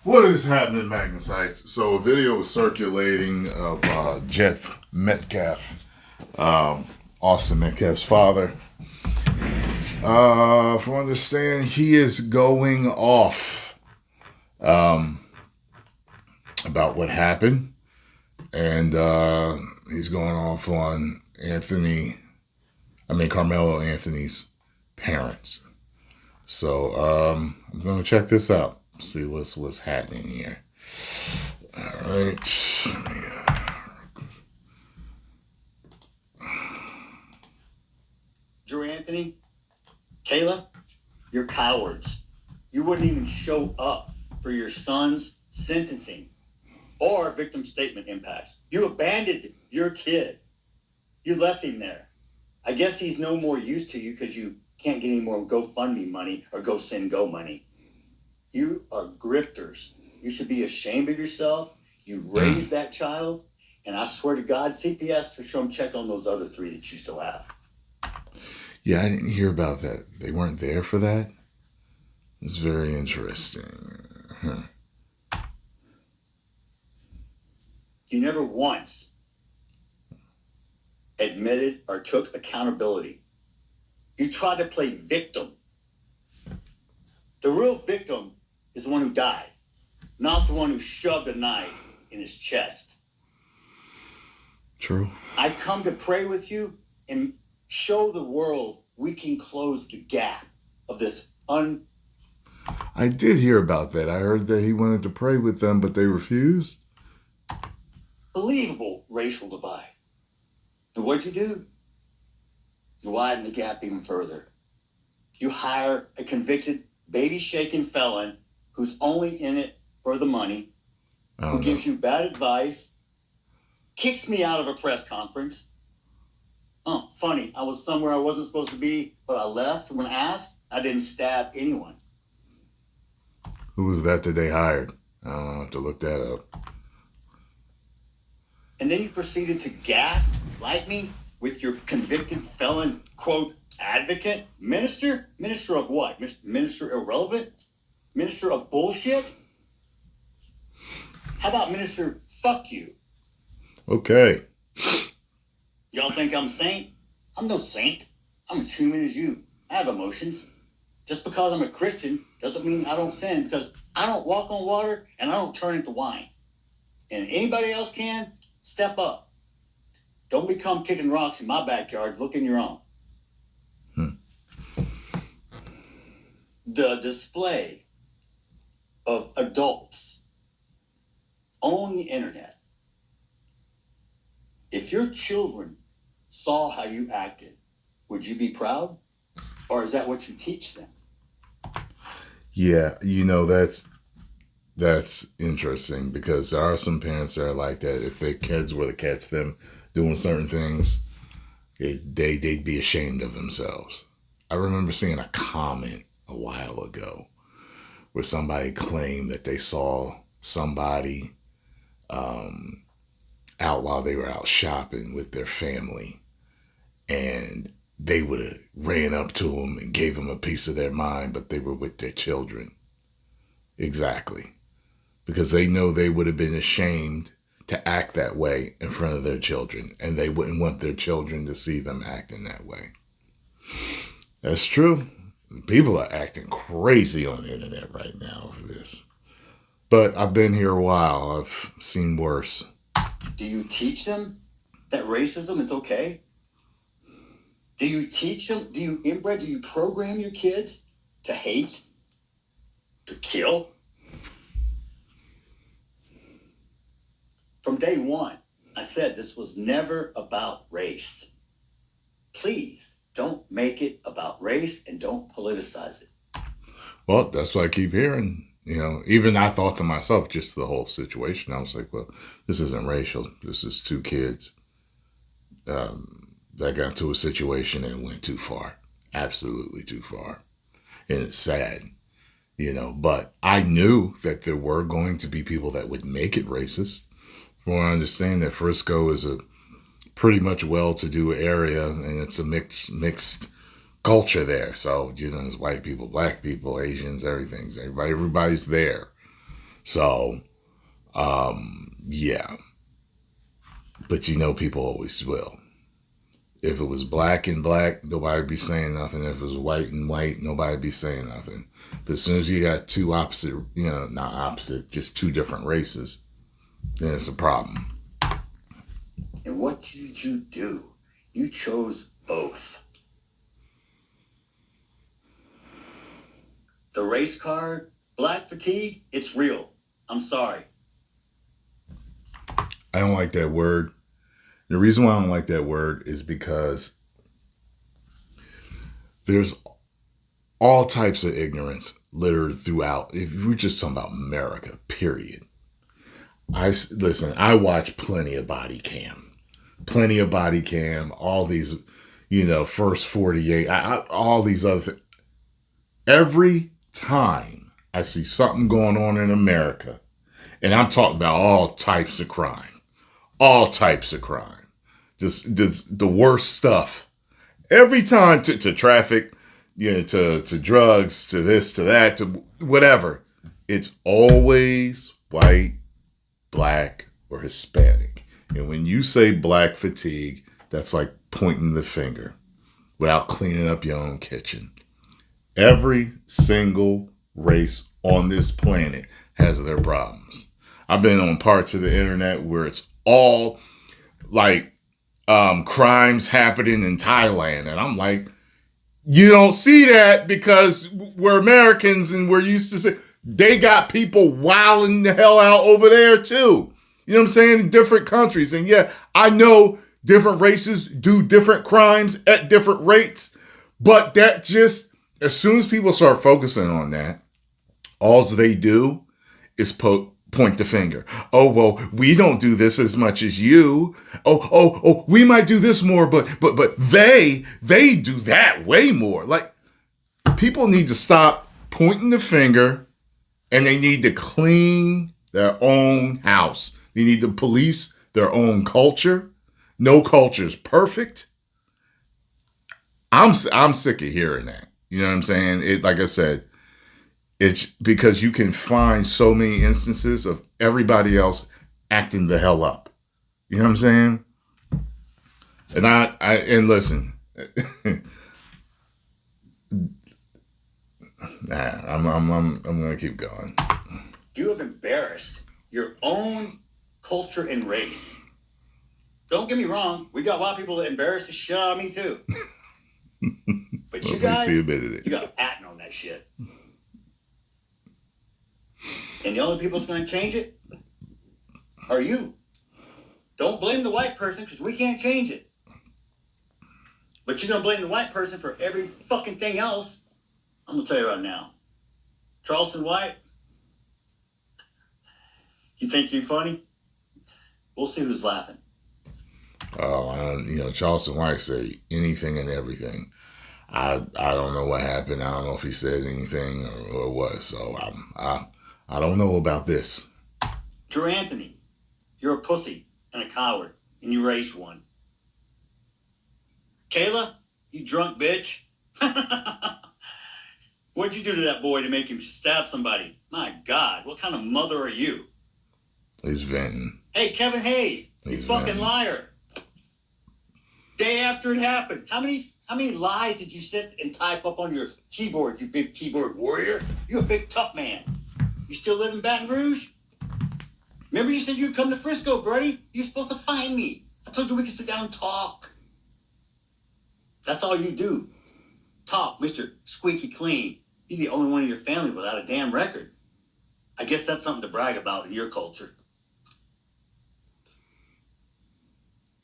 What is happening, Magnusites? So a video was circulating of Jeff Metcalf, Austin Metcalf's father. From what I understand, he is going off about what happened, and he's going off on Karmelo Anthony's parents. So I'm going to check this out. See what's happening here. All right. Drew Anthony, Kayla, you're cowards. You wouldn't even show up for your son's sentencing or victim statement impact. You abandoned your kid. You left him there. I guess he's no more use to you because you can't get any more GoFundMe money or GoSendGo money. You are grifters. You should be ashamed of yourself. You raised that child. And I swear to God, CPS is going to check on those other 3 that you still have. Yeah, I didn't hear about that. They weren't there for that? It's very interesting. You never once admitted or took accountability. You tried to play victim. The real victim is the one who died, not the one who shoved a knife in his chest. True. I come to pray with you and show the world we can close the gap of this I did hear about that. I heard that he wanted to pray with them, but they refused. Unbelievable racial divide. And what'd you do? You widen the gap even further. You hire a convicted baby-shaking felon who's only in it for the money, who gives you bad advice, kicks me out of a press conference. Oh, funny. I was somewhere I wasn't supposed to be, but I left when asked. I didn't stab anyone. Who was that they hired? I'll have to look that up. And then you proceeded to gaslight me with your convicted felon, quote, advocate? Minister? Minister of what? Minister irrelevant? Minister of bullshit? How about Minister fuck you? Okay. Y'all think I'm a saint? I'm no saint. I'm as human as you. I have emotions. Just because I'm a Christian doesn't mean I don't sin, because I don't walk on water and I don't turn into wine. And anybody else can, step up. Don't become kicking rocks in my backyard. Look in your own. The display of adults on the internet. If your children saw how you acted, would you be proud? Or is that what you teach them? Yeah, that's interesting, because there are some parents that are like that. If their kids were to catch them doing certain things, they'd be ashamed of themselves. I remember seeing a comment a while ago where somebody claimed that they saw somebody out while they were out shopping with their family, and they would have ran up to them and gave them a piece of their mind, but they were with their children. Exactly. Because they know they would have been ashamed to act that way in front of their children, and they wouldn't want their children to see them acting that way. That's true. People are acting crazy on the internet right now for this. But I've been here a while. I've seen worse. Do you teach them that racism is okay? Do you teach them? Do you program your kids to hate? To kill? From day one, I said this was never about race. Please don't make it about race and don't politicize it. Well, that's what I keep hearing. Even I thought to myself, just the whole situation, I was like, well, this isn't racial. This is 2 kids that got into a situation and went too far. Absolutely too far. And it's sad, but I knew that there were going to be people that would make it racist. From what I understand, that Frisco is a pretty much well-to-do area, and it's a mixed culture there. So, there's white people, black people, Asians, everybody's there. So, yeah. But people always will. If it was black and black, nobody'd be saying nothing. If it was white and white, nobody'd be saying nothing. But as soon as you got two opposite, not opposite, just two different races, then it's a problem. And what did you do? You chose both. The race card, black fatigue, it's real. I'm sorry. I don't like that word. The reason why I don't like that word is because there's all types of ignorance littered throughout. If we're just talking about America, period. I watch plenty of body cam, all these, first 48, all these other things. Every time I see something going on in America, and I'm talking about all types of crime, just the worst stuff. Every time to traffic, to drugs, to this, to that, to whatever, it's always white, black, or Hispanic. And when you say black fatigue, that's like pointing the finger without cleaning up your own kitchen. Every single race on this planet has their problems. I've been on parts of the internet where it's all like crimes happening in Thailand. And I'm like, you don't see that because we're Americans and we're used to say they got people wilding the hell out over there too. You know what I'm saying? In different countries. And yeah, I know different races do different crimes at different rates, but that just, as soon as people start focusing on that, all they do is point the finger. Oh, well, we don't do this as much as you. Oh, we might do this more, but they do that way more. Like, people need to stop pointing the finger and they need to clean their own house. They need to police their own culture. No culture is perfect. I'm sick of hearing that. You know what I'm saying? Like I said, it's because you can find so many instances of everybody else acting the hell up. You know what I'm saying? And listen, I'm gonna keep going. You have embarrassed your own culture and race. Don't get me wrong, we got a lot of people that embarrass the shit out of me too. But you guys, you got acting on that shit. And the only people that's going to change it are you. Don't blame the white person because we can't change it. But you're going to blame the white person for every fucking thing else. I'm going to tell you right now. Charleston White, you think you're funny? We'll see who's laughing. Oh, Charleston White say anything and everything. I don't know what happened. I don't know if he said anything or what. So I don't know about this. Drew Anthony, you're a pussy and a coward, and you raised one. Kayla, you drunk bitch. What'd you do to that boy to make him stab somebody? My God, what kind of mother are you? He's venting. Hey, Kevin Hayes, you fucking liar. Day after it happened, how many lies did you sit and type up on your keyboard, you big keyboard warrior? You're a big tough man. You still live in Baton Rouge? Remember you said you'd come to Frisco, buddy? You're supposed to find me. I told you we could sit down and talk. That's all you do. Talk, Mr. Squeaky Clean. You're the only one in your family without a damn record. I guess that's something to brag about in your culture.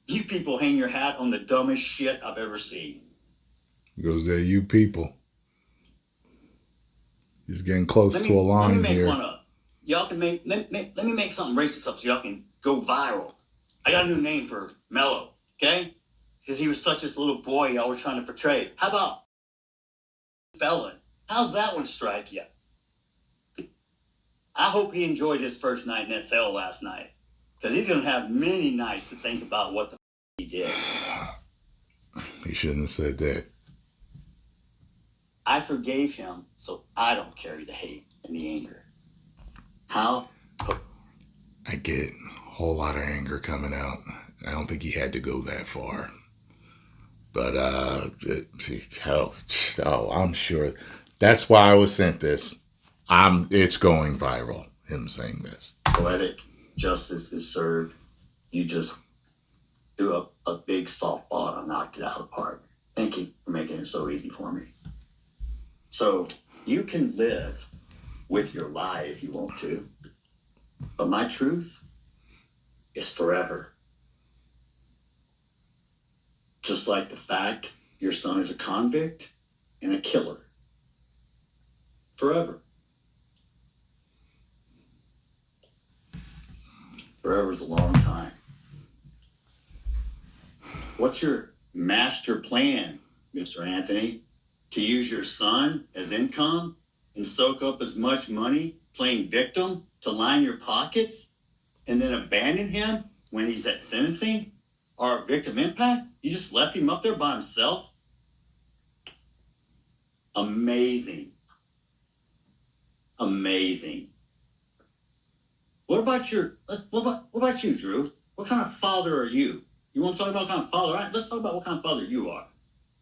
You people hang your hat on the dumbest shit I've ever seen. Goes there, you people. He's getting close to a line here. Let me make one up. Y'all can let me make something racist up so y'all can go viral. I got a new name for Mello, okay? Because he was such this little boy y'all was trying to portray. How about felon? How's that one strike you? I hope he enjoyed his first night in that cell last night. Because he's going to have many nights to think about what the he did. He shouldn't have said that. I forgave him, so I don't carry the hate and the anger. How? get a whole lot of anger coming out. I don't think he had to go that far. But I'm sure that's why I was sent this. It's going viral. Him saying this. Poetic justice is served. You just do a big softball and knock it out of the park. Thank you for making it so easy for me. So you can live with your lie if you want to, but my truth is forever. Just like the fact your son is a convict and a killer. Forever. Forever is a long time. What's your master plan, Mr. Anthony? To use your son as income and soak up as much money playing victim to line your pockets and then abandon him when he's at sentencing or victim impact? You just left him up there by himself? Amazing. Amazing. What about you, Drew? What kind of father are you? You want to talk about what kind of father? All right, let's talk about what kind of father you are.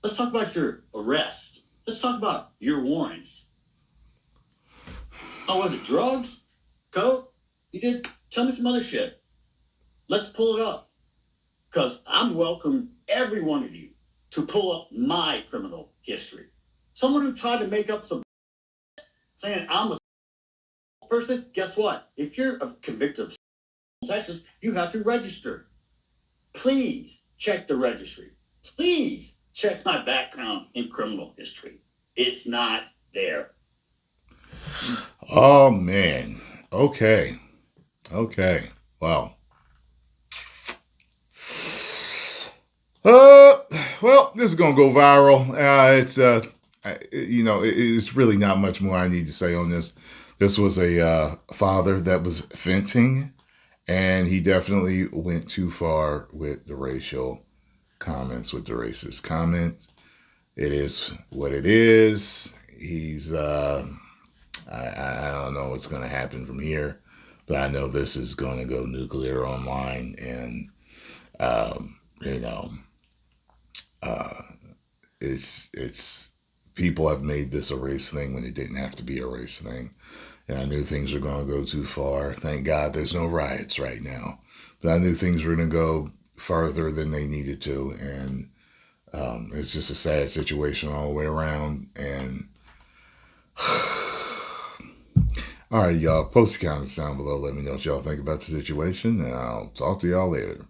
Let's talk about your arrest. Let's talk about your warrants. Oh, was it drugs? Coke? You did? Tell me some other shit. Let's pull it up. Because I'm welcome every one of you to pull up my criminal history. Someone who tried to make up some saying I'm a person, guess what? If you're convicted of Texas, you have to register. Please check the registry. Please check my background in criminal history. It's not there. Oh, man. Okay. Wow. Well, this is gonna go viral. It's really not much more I need to say on this. This was a father that was venting, and he definitely went too far with the racial comments, with the racist comments. It is what it is. He's I don't know what's going to happen from here, but I know this is going to go nuclear online, and it's people have made this a race thing when it didn't have to be a race thing. And I knew things were going to go too far. Thank God there's no riots right now. But I knew things were going to go farther than they needed to. And it's just a sad situation all the way around. And all right, y'all, post the comments down below. Let me know what y'all think about the situation. And I'll talk to y'all later.